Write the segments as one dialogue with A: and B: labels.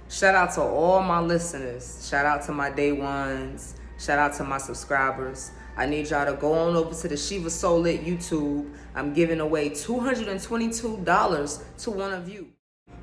A: Shout out to all my listeners. Shout out to my day ones. Shout out to my subscribers. I need y'all to go on over to the Shiva So Lit YouTube. I'm giving away $222 to one of you.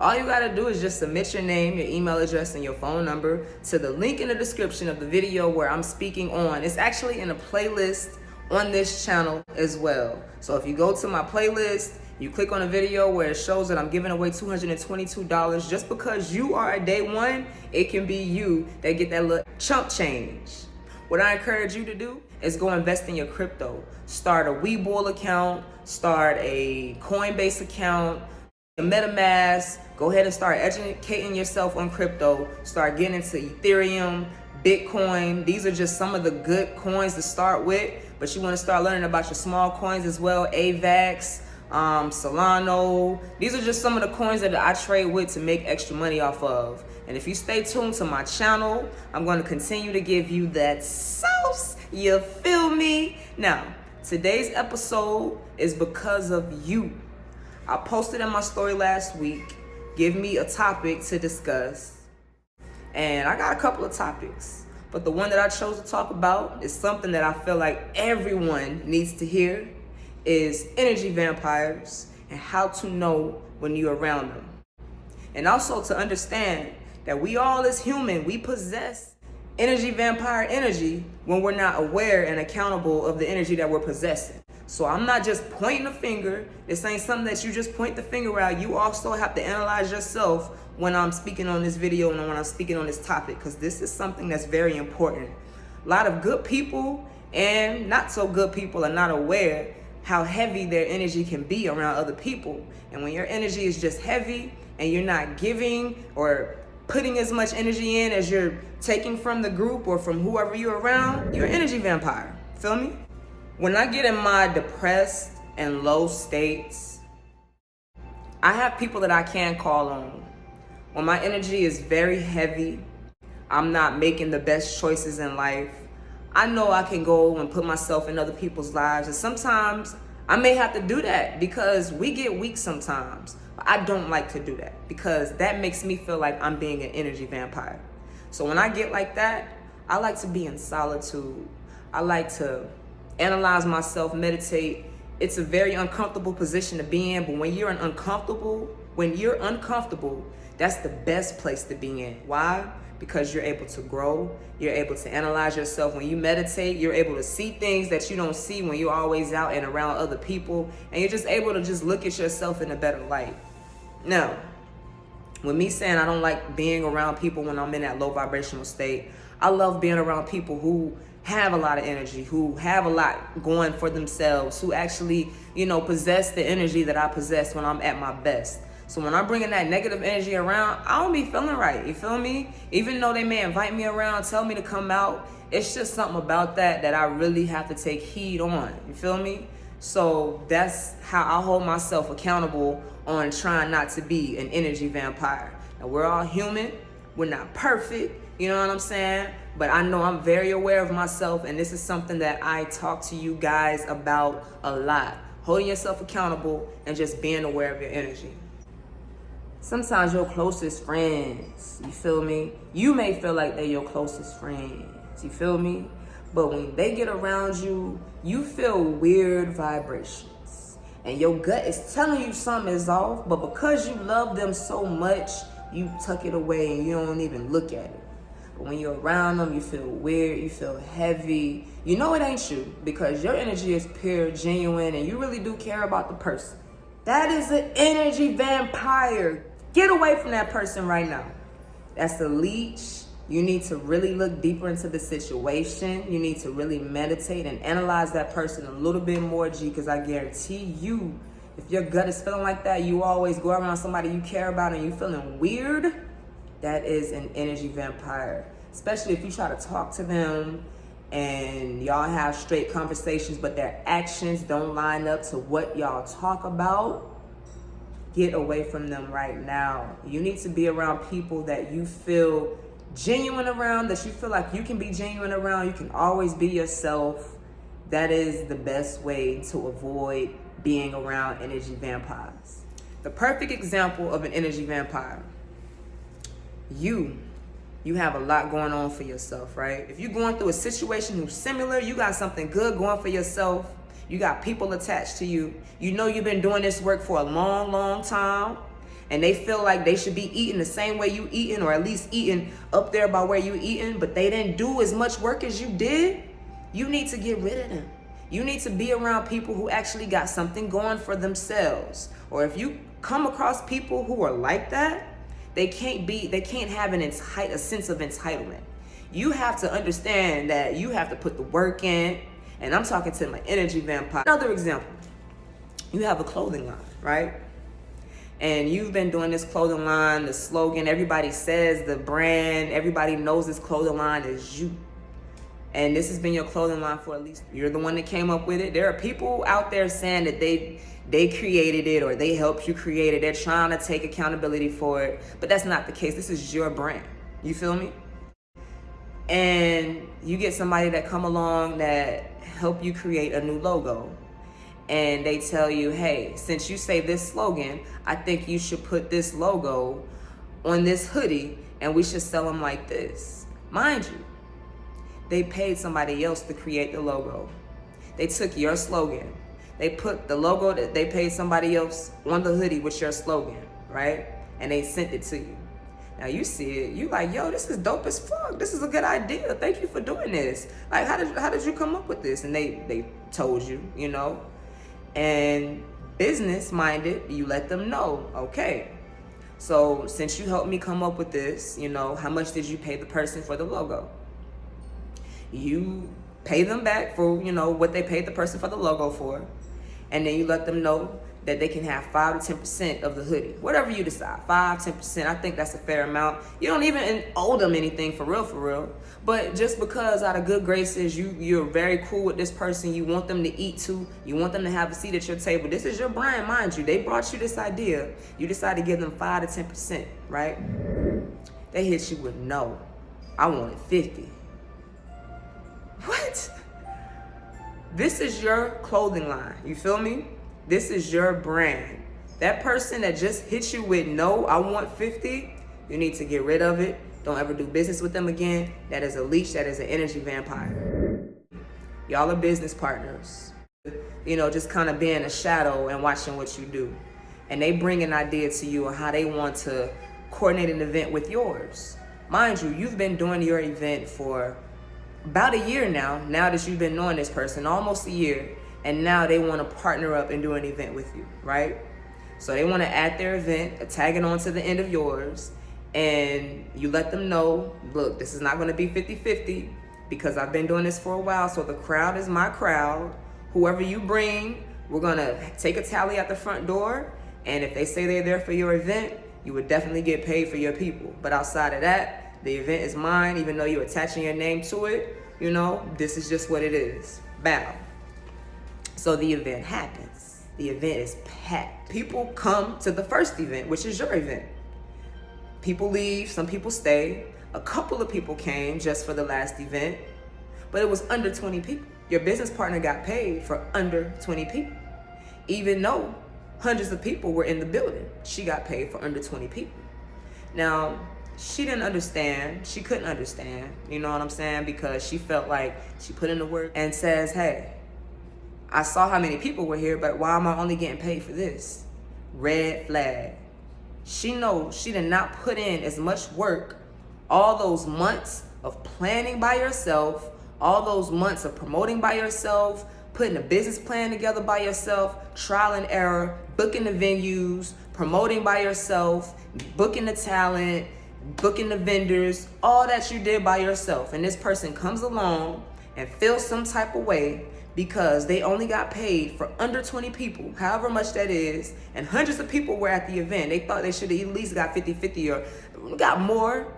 A: All you gotta do is just submit your name, your email address, and your phone number to the link in the description of the video where I'm speaking on. It's actually in a playlist on this channel as well. So if you go to my playlist, you click on a video where it shows that I'm giving away $222. Just because you are a day one, it can be you that get that little chump change. What I encourage you to do is go invest in your crypto. Start a Webull account, start a Coinbase account, a MetaMask. Go ahead and start educating yourself on crypto. Start getting into Ethereum, Bitcoin. These are just some of the good coins to start with, but you want to start learning about your small coins as well. AVAX, Solano. These are just some of the coins that I trade with to make extra money off of. And if you stay tuned to my channel, I'm going to continue to give you that sauce. You feel me? Now, today's episode is because of you. I posted in my story last week, give me a topic to discuss. And I got a couple of topics, but the one that I chose to talk about is something that I feel like everyone needs to hear, is energy vampires and how to know when you're around them. And also to understand that we all as human, we possess energy vampire energy when we're not aware and accountable of the energy that we're possessing. So I'm not just pointing a finger. This ain't something that you just point the finger out. You also have to analyze yourself when I'm speaking on this video and when I'm speaking on this topic, because this is something that's very important. A lot of good people and not so good people are not aware how heavy their energy can be around other people. And when your energy is just heavy and you're not giving or putting as much energy in as you're taking from the group or from whoever you're around, you're an energy vampire. Feel me? When I get in my depressed and low states, I have people that I can call on. When my energy is very heavy, I'm not making the best choices in life, I know I can go and put myself in other people's lives. And sometimes I may have to do that because we get weak sometimes. But I don't like to do that because that makes me feel like I'm being an energy vampire. So when I get like that, I like to be in solitude. I like to analyze myself, meditate. It's a very uncomfortable position to be in, but when you're uncomfortable, that's the best place to be in. Why? Because you're able to grow, you're able to analyze yourself. When you meditate, you're able to see things that you don't see when you're always out and around other people, and you're just able to just look at yourself in a better light. Now, with me saying I don't like being around people when I'm in that low vibrational state, I love being around people who have a lot of energy, who have a lot going for themselves, who actually, possess the energy that I possess when I'm at my best. So when I'm bringing that negative energy around, I don't be feeling right, you feel me? Even though they may invite me around, tell me to come out, it's just something about that I really have to take heed on, you feel me? So that's how I hold myself accountable on trying not to be an energy vampire. Now, we're all human, we're not perfect, you know what I'm saying? But I know I'm very aware of myself, and this is something that I talk to you guys about a lot. Holding yourself accountable and just being aware of your energy. Sometimes your closest friends, you feel me? You may feel like they're your closest friends, you feel me? But when they get around you, you feel weird vibrations. And your gut is telling you something is off, but because you love them so much, you tuck it away and you don't even look at it. But when you're around them, you feel weird, you feel heavy. You know it ain't you because your energy is pure, genuine, and you really do care about the person. That is an energy vampire. Get away from that person right now. That's a leech. You need to really look deeper into the situation. You need to really meditate and analyze that person a little bit more, G, because I guarantee you, if your gut is feeling like that, you always go around somebody you care about and you feeling weird, that is an energy vampire. Especially if you try to talk to them and y'all have straight conversations, but their actions don't line up to what y'all talk about. Get away from them right now. You need to be around people that you feel genuine around, that you feel like you can be genuine around. You can always be yourself. That is the best way to avoid being around energy vampires. The perfect example of an energy vampire. You have a lot going on for yourself, right? If you're going through a situation who's similar, you got something good going for yourself, you got people attached to you, you know you've been doing this work for a long, long time, and they feel like they should be eating the same way you eating, or at least eating up there by where you eating, but they didn't do as much work as you did, you need to get rid of them. You need to be around people who actually got something going for themselves. Or if you come across people who are like that, they can't have a sense of entitlement. You have to understand that you have to put the work in, and I'm talking to my energy vampire. Another example, you have a clothing line, right? And you've been doing this clothing line, the slogan, everybody says the brand, everybody knows this clothing line is you. And this has been your clothing line for at least, you're the one that came up with it. There are people out there saying that they created it or they helped you create it. They're trying to take accountability for it, but that's not the case. This is your brand. You feel me? And you get somebody that come along that help you create a new logo. And they tell you, hey, since you say this slogan, I think you should put this logo on this hoodie and we should sell them like this. Mind you, they paid somebody else to create the logo. They took your slogan. They put the logo that they paid somebody else on the hoodie with your slogan, right? And they sent it to you. Now you see it, you like, yo, this is dope as fuck. This is a good idea. Thank you for doing this. Like, how did you come up with this? And they told you, you know. And business minded, you let them know, okay, so since you helped me come up with this, you know, how much did you pay the person for the logo? You pay them back for, you know, what they paid the person for the logo for. And then you let them know that they can have 5 to 10% of the hoodie. Whatever you decide, 5, 10%. I think that's a fair amount. You don't even owe them anything for real. But just because out of good graces, you're very cool with this person, you want them to eat too, you want them to have a seat at your table. This is your brand, mind you. They brought you this idea. You decide to give them 5 to 10%, right? They hit you with, no, I wanted 50. What? This is your clothing line. You feel me? This is your brand. That person that just hit you with, no, I want 50, you need to get rid of it. Don't ever do business with them again. That is a leech. That is an energy vampire. Y'all are business partners. You know, just kind of being a shadow and watching what you do. And they bring an idea to you on how they want to coordinate an event with yours. Mind you, you've been doing your event for about a year now that you've been knowing this person, almost a year, and now they want to partner up and do an event with you, right? So they want to add their event, tag it on to the end of yours, and you let them know, look, this is not going to be 50-50 because I've been doing this for a while, so the crowd is my crowd. Whoever you bring, we're going to take a tally at the front door, and if they say they're there for your event, you would definitely get paid for your people. But outside of that, the event is mine, even though you're attaching your name to it. You know, this is just what it is. Bow. So the event happens. The event is packed. People come to the first event, which is your event. People leave, some people stay. A couple of people came just for the last event, but it was under 20 people. Your business partner got paid for under 20 people. Even though hundreds of people were in the building, she got paid for under 20 people. Now, she didn't understand. She couldn't understand, you know what I'm saying? Because she felt like she put in the work and says, hey, I saw how many people were here, but why am I only getting paid for this? Red flag. She knows she did not put in as much work, all those months of planning by yourself, all those months of promoting by yourself, putting a business plan together by yourself, trial and error, booking the venues, promoting by yourself, booking the talent, booking the vendors, all that you did by yourself. And this person comes along and feels some type of way because they only got paid for under 20 people, however much that is, and hundreds of people were at the event. They thought they should have at least got 50-50 or got more.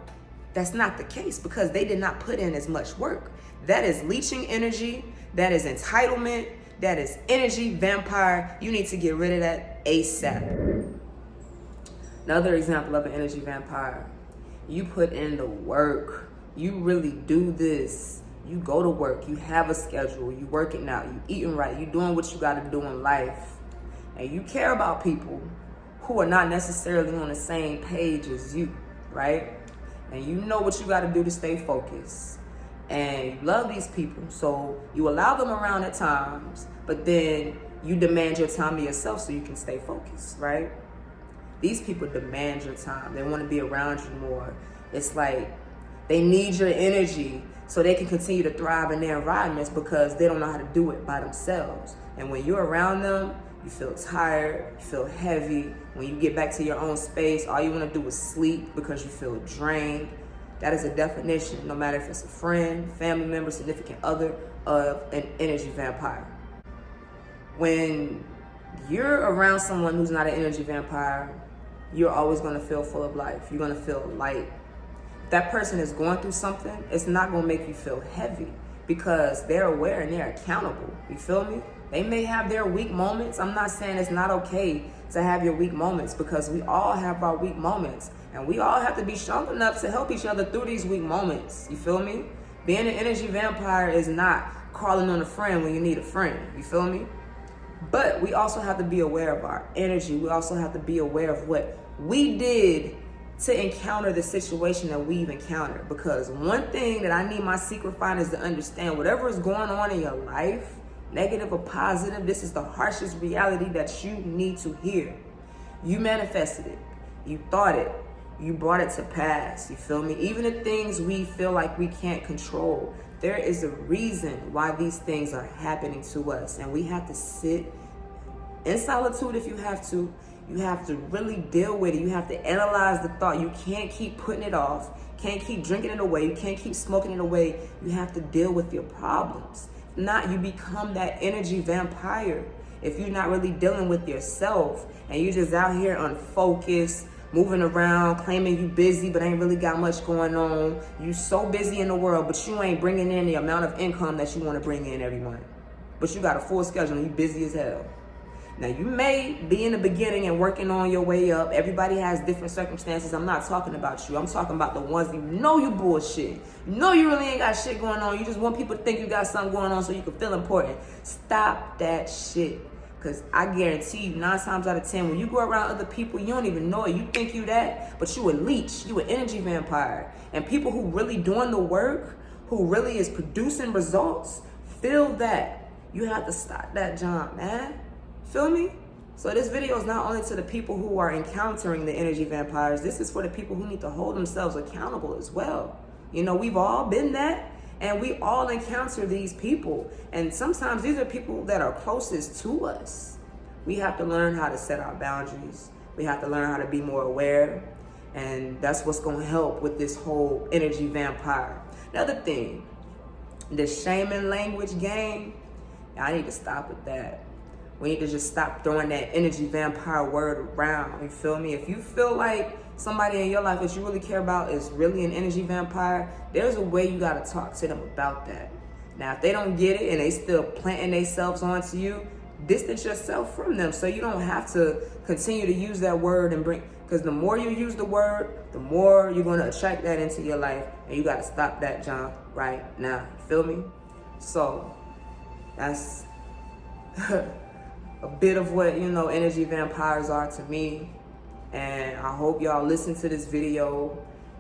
A: That's not the case because they did not put in as much work. That is leeching energy. That is entitlement. That is energy vampire. You need to get rid of that ASAP. Another example of an energy vampire. You put in the work. You really do this. You go to work, you have a schedule, you working out, you eating right, you doing what you gotta do in life. And you care about people who are not necessarily on the same page as you, right? And you know what you gotta do to stay focused. And you love these people, so you allow them around at times, but then you demand your time to yourself so you can stay focused, right? These people demand your time. They want to be around you more. It's like they need your energy so they can continue to thrive in their environments because they don't know how to do it by themselves. And when you're around them, you feel tired, you feel heavy. When you get back to your own space, all you want to do is sleep because you feel drained. That is a definition, no matter if it's a friend, family member, significant other, of an energy vampire. When you're around someone who's not an energy vampire, you're always going to feel full of life. You're going to feel light. If that person is going through something, it's not going to make you feel heavy because they're aware and they're accountable. You feel me? They may have their weak moments. I'm not saying it's not okay to have your weak moments because we all have our weak moments. And we all have to be strong enough to help each other through these weak moments. You feel me? Being an energy vampire is not calling on a friend when you need a friend. You feel me? But we also have to be aware of our energy. We also have to be aware of what we did to encounter the situation that we've encountered. Because one thing that I need my secret finders to understand, whatever is going on in your life, negative or positive, this is the harshest reality that you need to hear. You manifested it. You thought it. You brought it to pass. You feel me? Even the things we feel like we can't control, there is a reason why these things are happening to us. And we have to sit in solitude if you have to. You have to really deal with it. You have to analyze the thought. You can't keep putting it off. Can't keep drinking it away. You can't keep smoking it away. You have to deal with your problems. If not, you become that energy vampire. If you're not really dealing with yourself and you're just out here unfocused, moving around, claiming you busy, but ain't really got much going on. You so busy in the world, but you ain't bringing in the amount of income that you want to bring in every month. But you got a full schedule and you busy as hell. Now, you may be in the beginning and working on your way up. Everybody has different circumstances. I'm not talking about you. I'm talking about the ones you know you bullshit. You know you really ain't got shit going on. You just want people to think you got something going on so you can feel important. Stop that shit. Because I guarantee you, 9 times out of 10, when you go around other people, you don't even know it. You think you that, but you a leech. You an energy vampire. And people who really doing the work, who really is producing results, feel that. You have to stop that jump, man. Feel me? So this video is not only to the people who are encountering the energy vampires. This is for the people who need to hold themselves accountable as well. You know, we've all been that. And we all encounter these people. And sometimes these are people that are closest to us. We have to learn how to set our boundaries. We have to learn how to be more aware. And that's what's going to help with this whole energy vampire. Another thing, the shaming language game, I need to stop with that. We need to just stop throwing that energy vampire word around. You feel me? If you feel like somebody in your life that you really care about is really an energy vampire, there's a way you got to talk to them about that. Now, if they don't get it and they still planting themselves onto you, distance yourself from them so you don't have to continue to use that word and bring, because the more you use the word, the more you're going to attract that into your life, and you got to stop that junk right now. You feel me? So that's a bit of what, you know, energy vampires are to me. And I hope y'all listen to this video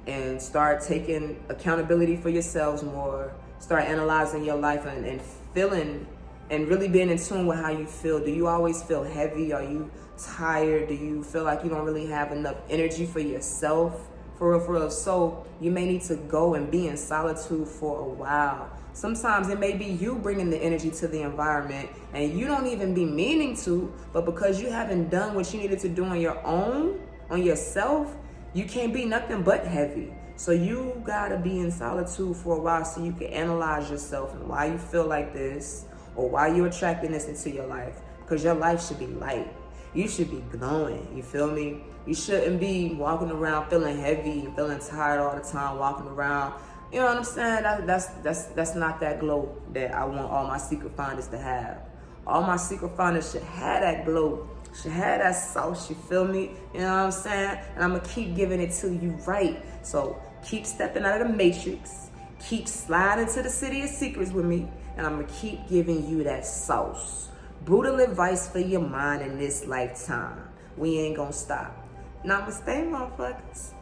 A: and start taking accountability for yourselves more. Start analyzing your life and feeling and really being in tune with how you feel. Do you always feel heavy? Are you tired? Do you feel like you don't really have enough energy for yourself? For real, for real. So you may need to go and be in solitude for a while. Sometimes it may be you bringing the energy to the environment and you don't even be meaning to, but because you haven't done what you needed to do on your own, on yourself, you can't be nothing but heavy. So you gotta be in solitude for a while so you can analyze yourself and why you feel like this or why you're attracting this into your life. Because your life should be light. You should be glowing, you feel me? You shouldn't be walking around feeling heavy and feeling tired all the time, walking around. You know what I'm saying? That's not that glow that I want all my secret finders to have. All my secret finders should have that glow, should have that sauce, you feel me? You know what I'm saying? And I'm gonna keep giving it to you right. So keep stepping out of the matrix Keep sliding to the city of secrets with me, and I'm going to keep giving you that sauce. Brutal advice for your mind in this lifetime. We ain't going to stop. Namaste, motherfuckers.